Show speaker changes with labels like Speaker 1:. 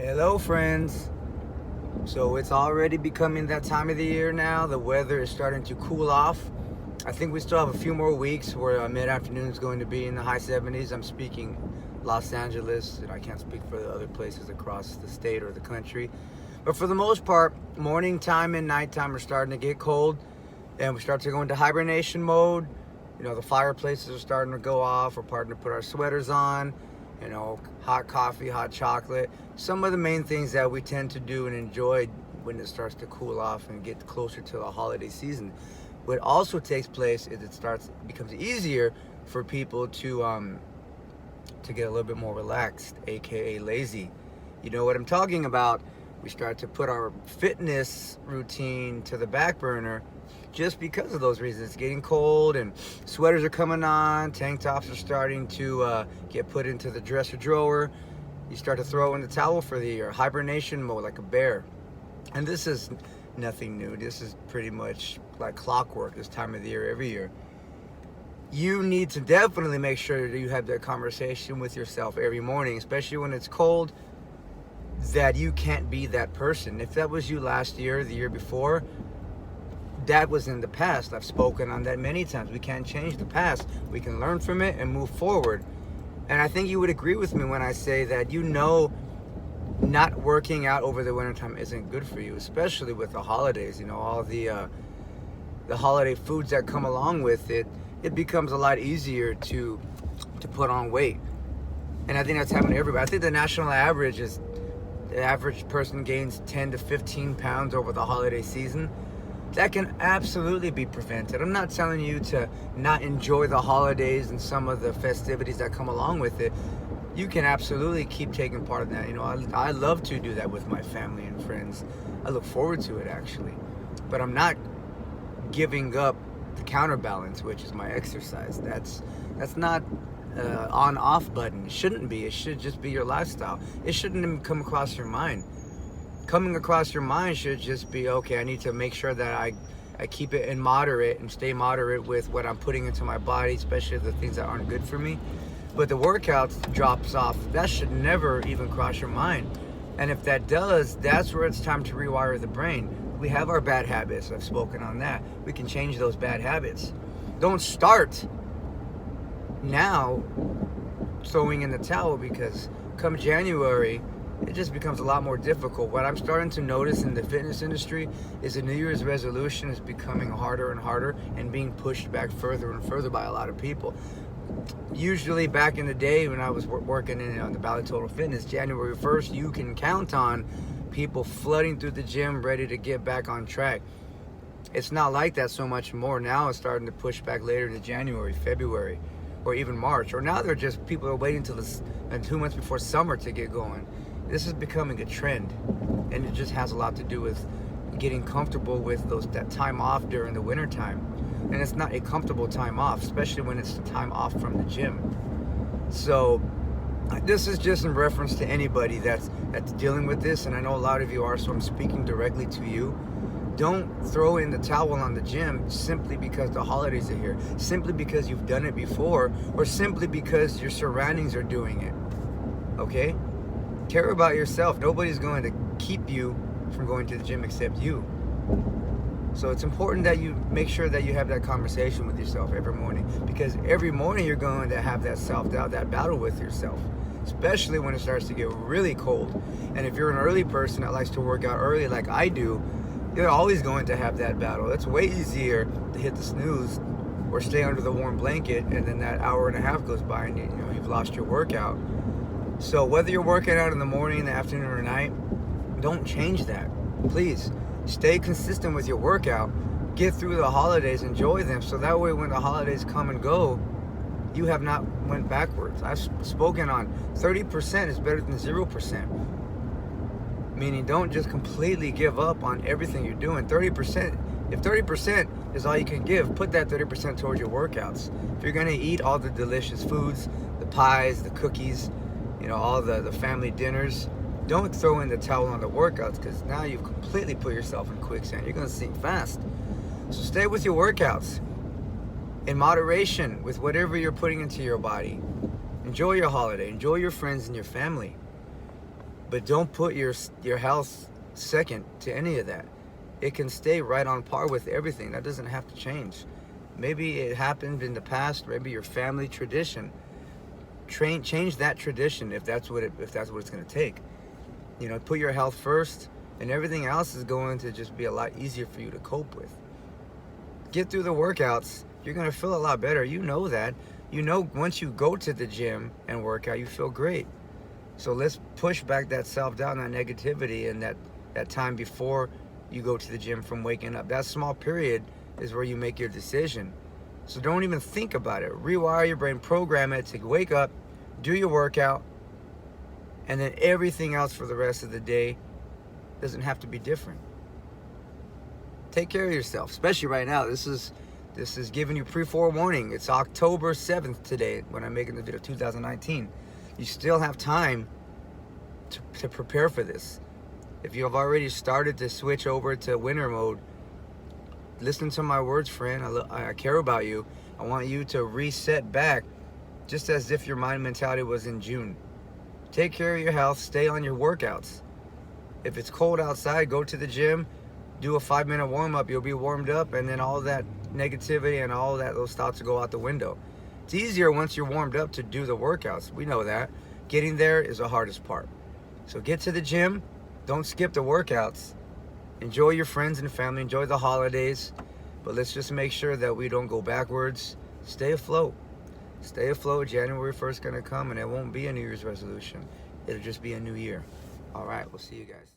Speaker 1: Hello, friends. So it's already becoming that time of the year now. The weather is starting to cool off. I think we still have a few more weeks where mid-afternoon is going to be in the high 70s. I'm speaking Los Angeles, and I can't speak for the other places across the state or the country. But for the most part, morning time and nighttime are starting to get cold, and we start to go into hibernation mode. The fireplaces are starting to go off. We're starting to put our sweaters on. Hot coffee, hot chocolate. Some of the main things that we tend to do and enjoy when it starts to cool off and get closer to the holiday season. What also takes place is becomes easier for people to get a little bit more relaxed, aka lazy. You know what I'm talking about? We start to put our fitness routine to the back burner just because of those reasons. It's getting cold and sweaters are coming on, tank tops are starting to get put into the dresser drawer. You start to throw in the towel for the year, hibernation mode like a bear. And this is nothing new. This is pretty much like clockwork this time of the year every year. You need to definitely make sure that you have that conversation with yourself every morning, especially when it's cold, that you can't be that person. If that was you last year, the year before, that was in the past. I've spoken on that many times. We can't change the past. We can learn from it and move forward. And I think you would agree with me when I say that not working out over the wintertime isn't good for you, especially with the holidays. All the holiday foods that come along with it, it becomes a lot easier to put on weight. And I think that's happening to everybody. I think the national average is the average person gains 10 to 15 pounds over the holiday season. That can absolutely be prevented. I'm not telling you to not enjoy the holidays and some of the festivities that come along with it. You can absolutely keep taking part in that. I love to do that with my family and friends. I look forward to it, actually. But I'm not giving up the counterbalance, which is my exercise. That's not on-off button. It shouldn't be. It should just be your lifestyle. It shouldn't even come across your mind. Coming across your mind should just be, okay, I need to make sure that I keep it in moderate and stay moderate with what I'm putting into my body, especially the things that aren't good for me. But the workouts drops off. That should never even cross your mind. And if that does, that's where it's time to rewire the brain. We have our bad habits. I've spoken on that. We can change those bad habits. Don't start now throwing in the towel, because come January, it just becomes a lot more difficult. What I'm starting to notice in the fitness industry is the New Year's resolution is becoming harder and harder and being pushed back further and further by a lot of people. Usually back in the day when I was working in the Bally Total Fitness, January 1st, you can count on people flooding through the gym ready to get back on track. It's not like that so much more. Now it's starting to push back later into January, February, or even March. Or now people are waiting until 2 months before summer to get going. This is becoming a trend, and it just has a lot to do with getting comfortable with that time off during the winter time. And it's not a comfortable time off, especially when it's the time off from the gym. So this is just in reference to anybody that's dealing with this, and I know a lot of you are, so I'm speaking directly to you. Don't throw in the towel on the gym simply because the holidays are here, simply because you've done it before, or simply because your surroundings are doing it. Okay? Care about yourself. Nobody's going to keep you from going to the gym except you. So it's important that you make sure that you have that conversation with yourself every morning, because every morning you're going to have that self-doubt, that battle with yourself, especially when it starts to get really cold. And if you're an early person that likes to work out early like I do, you're always going to have that battle. It's way easier to hit the snooze or stay under the warm blanket, and then that hour and a half goes by and you've lost your workout. So whether you're working out in the morning, the afternoon, or night, don't change that. Please stay consistent with your workout. Get through the holidays, enjoy them, so that way when the holidays come and go, you have not went backwards. I've spoken on 30% is better than 0%. Meaning don't just completely give up on everything you're doing. 30%, if 30% is all you can give, put that 30% towards your workouts. If you're gonna eat all the delicious foods, the pies, the cookies, all the family dinners, don't throw in the towel on the workouts, because now you've completely put yourself in quicksand. You're going to sink fast. So stay with your workouts in moderation with whatever you're putting into your body. Enjoy your holiday. Enjoy your friends and your family. But don't put your health second to any of that. It can stay right on par with everything. That doesn't have to change. Maybe it happened in the past, maybe your family tradition. Change that tradition if that's what it's going to take. You know, put your health first, and everything else is going to just be a lot easier for you to cope with. Get through the workouts. You're going to feel a lot better. You know that. You know, once you go to the gym and work out, you feel great. So let's push back that self-doubt and that negativity and that time before you go to the gym from waking up. That small period is where you make your decision. So don't even think about it. Rewire your brain, program it to wake up, do your workout, and then everything else for the rest of the day doesn't have to be different. Take care of yourself, especially right now. This is giving you pre-forewarning. It's October 7th today when I'm making the video, 2019. You still have time to prepare for this. If you have already started to switch over to winter mode, listen to my words, friend. I care about you. I want you to reset back just as if your mind mentality was in June. Take care of your health. Stay on your workouts. If it's cold outside, go to the gym. Do a 5-minute warm-up. You'll be warmed up, and then all that negativity and all that, those thoughts will go out the window. It's easier once you're warmed up to do the workouts. We know that. Getting there is the hardest part. So get to the gym. Don't skip the workouts. Enjoy your friends and family. Enjoy the holidays. But let's just make sure that we don't go backwards. Stay afloat. Stay afloat. January 1st is going to come, and it won't be a New Year's resolution. It'll just be a new year. All right, we'll see you guys.